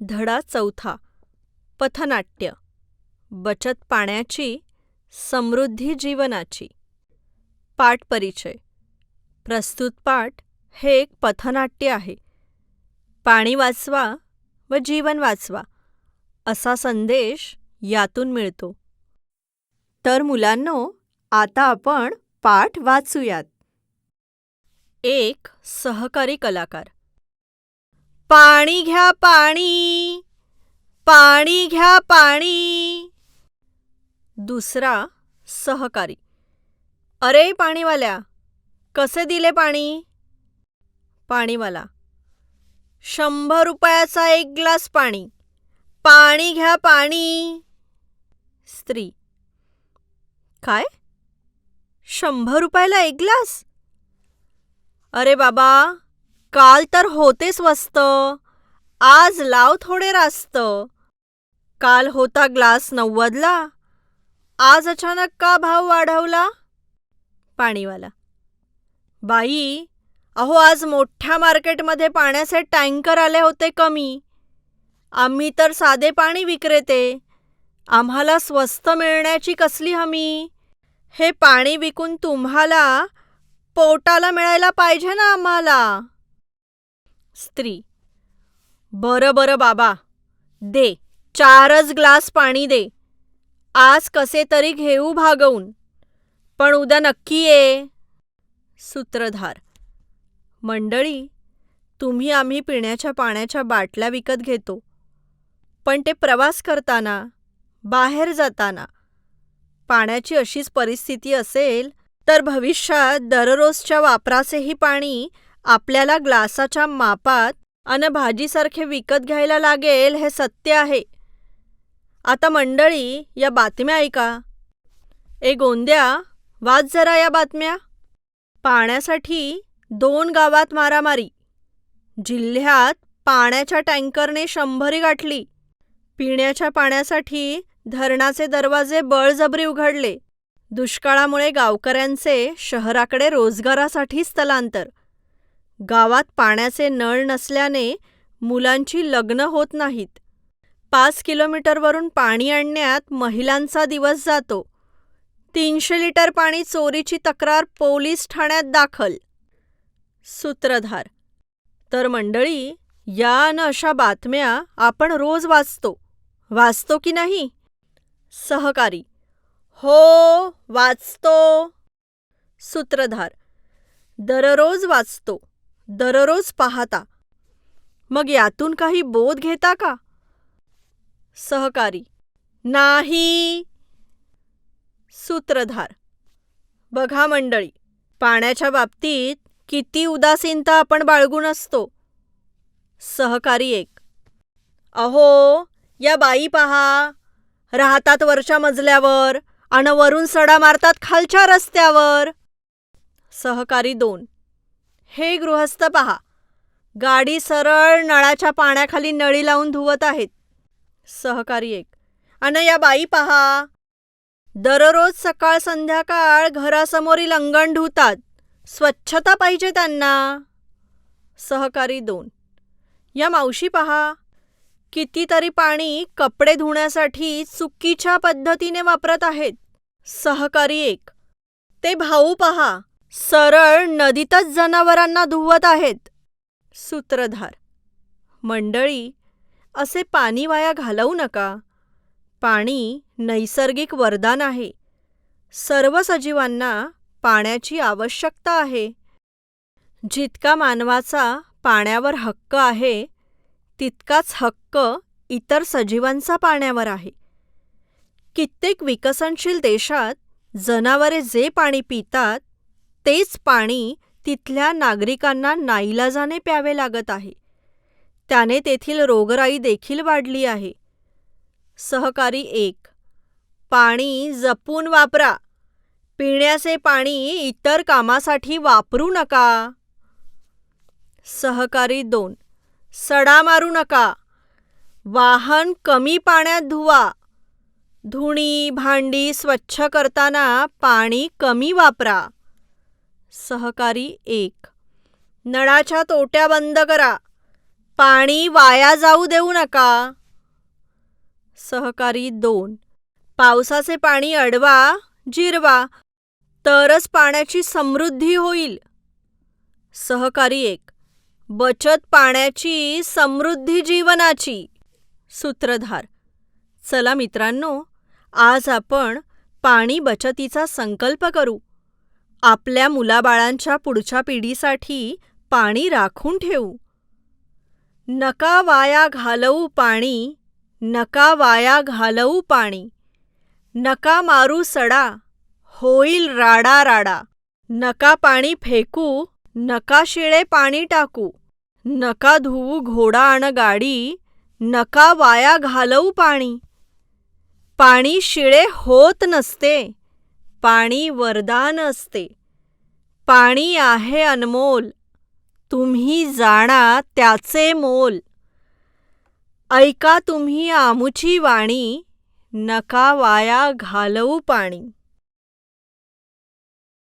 धडा चौथा. पथनाट्य. बचत पाण्याची, समृद्धी जीवनाची. पाठ परिचय. प्रस्तुत पाठ हे एक पथनाट्य आहे. पाणी वाचवा व जीवन वाचवा असा संदेश यातून मिळतो. तर मुलांनो, आता आपण पाठ वाचूयात. एक सहकारी कलाकार. पाणी घ्या पाणी, पाणी घ्या पाणी. दुसरा सहकारी. अरे पाणीवाल्या, कसे दिले पाणी? पाणीवाला. 100 रुपयाचा 1 ग्लास पाणी. पाणी घ्या पाणी. स्त्री. काय? 100 रुपयाला 1 ग्लास? अरे बाबा, काल तर होते स्वस्त, आज लाव थोडे रास्त. काल होता ग्लास 90ला, आज अचानक का भाव वाढवला? पाणीवाला. बाई, अहो आज मोठ्या मार्केटमध्ये पाण्याचे टँकर आले होते कमी. आम्ही तर साधे पाणी विक्रेते, आम्हाला स्वस्त मिळण्याची कसली हमी? हे पाणी विकून तुम्हाला पोटाला मिळायला पाहिजे ना आम्हाला. स्त्री. बरं बरं बाबा, दे 4च ग्लास पाणी दे. आज कसे तरी घेऊ भागवून, पण उद्या नक्की ये. सूत्रधार. मंडळी, तुम्ही आम्ही पिण्याच्या पाण्याच्या बाटल्या विकत घेतो, पण ते प्रवास करताना, बाहेर जाताना पाण्याची अशीच परिस्थिती असेल तर भविष्यात दररोजच्या वापराचेही पाणी आपल्याला ग्लासाच्या मापात अन भाजीसारखे विकत घ्यायला लागेल, हे सत्य आहे. आता मंडळी, या बातम्या ऐका. ए गोंद्या, वाच जरा या बातम्या. पाण्यासाठी 2 गावात मारामारी. जिल्ह्यात पाण्याच्या टँकरने 100 गाठली. पिण्याच्या पाण्यासाठी धरणाचे दरवाजे बळजबरी उघडले. दुष्काळामुळे गावकऱ्यांचे शहराकडे रोजगारासाठी स्थलांतर. गावात पाण्याचे नळ नसल्याने मुलांची लग्न होत नाहीत. 5 किलोमीटरवरून पाणी आणण्यात महिलांचा दिवस जातो. 300 लिटर पाणी चोरीची तक्रार पोलीस ठाण्यात दाखल. सूत्रधार. तर मंडळी, या न अशा बातम्या आपण रोज वाचतो की नाही? सहकारी. हो, वाचतो. सूत्रधार. दररोज वाचतो, दररोज पाहता. मग यातून काही बोध घेता का? सहकारी. नाही. सूत्रधार. बघा मंडळी, पाण्याच्या बाबतीत किती उदासीनता आपण बाळगून असतो. सहकारी 1. अहो, या बाई पहा, राहतात वरच्या मजल्यावर आणि वरून सडा मारतात खालच्या रस्त्यावर. सहकारी 2. हे गृहस्थ पहा, गाडी सरळ नळाच्या पाण्याखाली नळी लावून धुवत आहेत. सहकारी 1. आणि या बाई पहा, दररोज सकाळ संध्याकाळ घरासमोरील अंगण धुतात. स्वच्छता पाहिजे त्यांना. सहकारी 2. या मावशी पहा, कितीतरी पाणी कपडे धुण्यासाठी चुकीच्या पद्धतीने वापरत आहेत. सहकारी 1. ते भाऊ पहा, सरळ नदीतच जनावरांना धुवत आहेत. सूत्रधार. मंडळी, असे पाणी वाया घालवू नका. पाणी नैसर्गिक वरदान आहे. सर्व सजीवांना पाण्याची आवश्यकता आहे. जितका मानवाचा पाण्यावर हक्क आहे, तितकाच हक्क इतर सजीवांचा पाण्यावर आहे. कित्येक विकसनशील देशात जनावरे जे पाणी पितात, तेच पाणी तिथल्या नागरिकांना नाईलाजाने प्यावे लागत आहे. त्याने तेथील रोगराई देखील वाढली आहे. सहकारी 1. पाणी जपून वापरा. पिण्याचे पाणी इतर कामासाठी वापरू नका. सहकारी 2. सडा मारू नका. वाहन कमी पाण्यात धुवा. धुणी भांडी स्वच्छ करताना पाणी कमी वापरा. सहकारी 1. नळाच्या तोट्या बंद करा. पाणी वाया जाऊ देऊ नका. सहकारी 2. पावसाचे पाणी अडवा, जिरवा, तरच पाण्याची समृद्धी होईल. सहकारी 1. बचत पाण्याची, समृद्धी जीवनाची. सूत्रधार. चला मित्रांनो, आज आपण पाणी बचतीचा संकल्प करू. आपल्या मुलाबाळांच्या पुढच्या पिढीसाठी पाणी राखून ठेवू. नका वाया घालवू पाणी, नका वाया घालवू पाणी. नका मारू सडा, होईल राडा राडा. नका पाणी फेकू, नका शिळे पाणी टाकू. नका धुवू घोडा अन गाडी, नका वाया घालवू पाणी. पाणी शिळे होत नसते, पाणी वरदान असते. पाणी आहे अनमोल, तुम्ही जाणा त्याचे मोल. ऐका तुम्ही आमुची वाणी, नका वाया घालवू पाणी.